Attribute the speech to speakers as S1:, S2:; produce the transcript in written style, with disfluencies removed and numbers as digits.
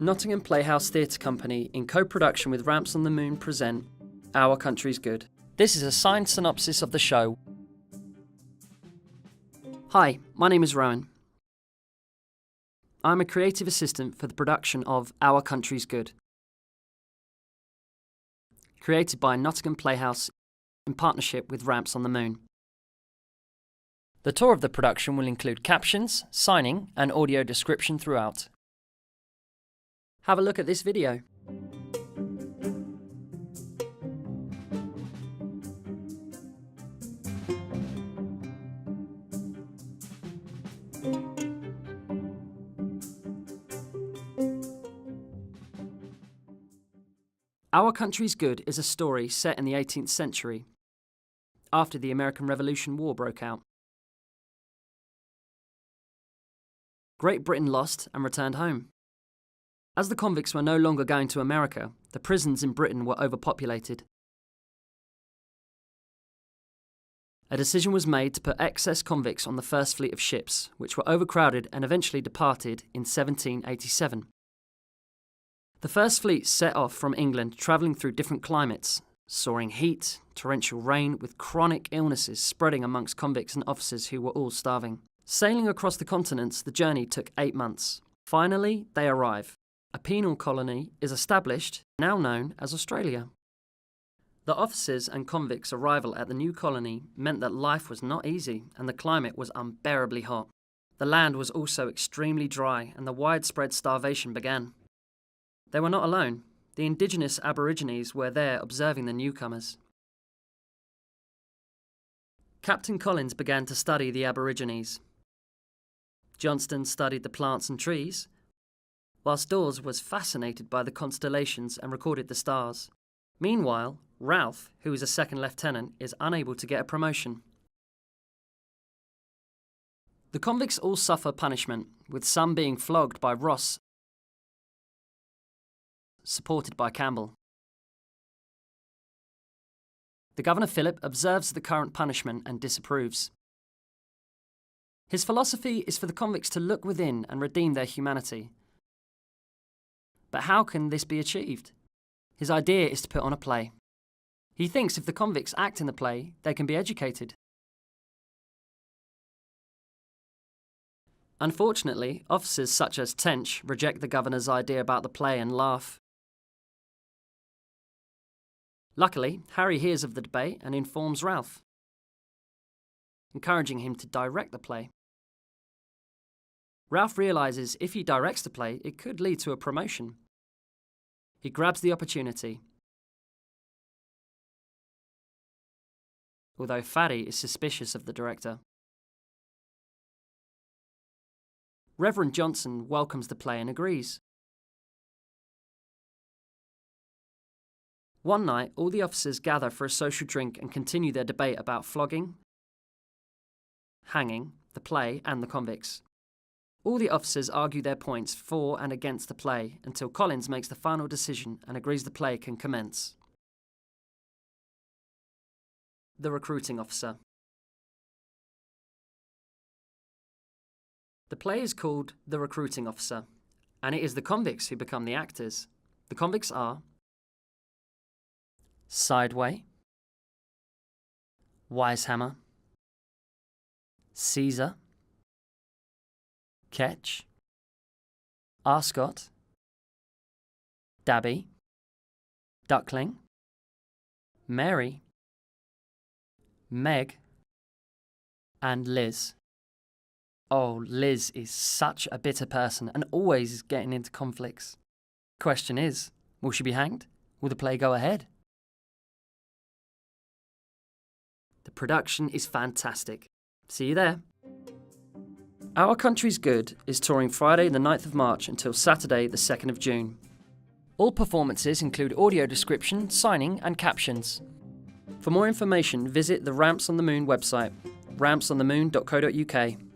S1: Nottingham Playhouse Theatre Company, in co-production with Ramps on the Moon, present Our Country's Good. This is a signed synopsis of the show. Hi, my name is Rowan. I'm a creative assistant for the production of Our Country's Good, created by Nottingham Playhouse in partnership with Ramps on the Moon. The tour of the production will include captions, signing and audio description throughout. Have a look at this video. Our Country's Good is a story set in the 18th century, after the American Revolution War broke out. Great Britain lost and returned home. As the convicts were no longer going to America, the prisons in Britain were overpopulated. A decision was made to put excess convicts on the first fleet of ships, which were overcrowded and eventually departed in 1787. The first fleet set off from England, travelling through different climates, soaring heat, torrential rain, with chronic illnesses spreading amongst convicts and officers who were all starving. Sailing across the continents, the journey took 8 months. Finally, they arrive. A penal colony is established, now known as Australia. The officers' and convicts' arrival at the new colony meant that life was not easy and the climate was unbearably hot. The land was also extremely dry and the widespread starvation began. They were not alone. The indigenous Aborigines were there observing the newcomers. Captain Collins began to study the Aborigines. Johnston studied the plants and trees, whilst Dawes was fascinated by the constellations and recorded the stars. Meanwhile, Ralph, who is a second lieutenant, is unable to get a promotion. The convicts all suffer punishment, with some being flogged by Ross, supported by Campbell. The Governor Philip observes the current punishment and disapproves. His philosophy is for the convicts to look within and redeem their humanity. But how can this be achieved? His idea is to put on a play. He thinks if the convicts act in the play, they can be educated. Unfortunately, officers such as Tench reject the governor's idea about the play and laugh. Luckily, Harry hears of the debate and informs Ralph, encouraging him to direct the play. Ralph realises if he directs the play, it could lead to a promotion. He grabs the opportunity, although Faddy is suspicious of the director. Reverend Johnson welcomes the play and agrees. One night, all the officers gather for a social drink and continue their debate about flogging, hanging, the play, and the convicts. All the officers argue their points for and against the play until Collins makes the final decision and agrees the play can commence. The recruiting officer. The play is called The Recruiting Officer, and it is the convicts who become the actors. The convicts are Sideway, Wisehammer, Caesar, Ketch, Arscott, Dabby, Duckling, Mary, Meg, and Liz. Oh, Liz is such a bitter person and always getting into conflicts. Question is, will she be hanged? Will the play go ahead? The production is fantastic. See you there. Our Country's Good is touring Friday the 9th of March until Saturday the 2nd of June. All performances include audio description, signing and captions. For more information, visit the Ramps on the Moon website, rampsonthemoon.co.uk.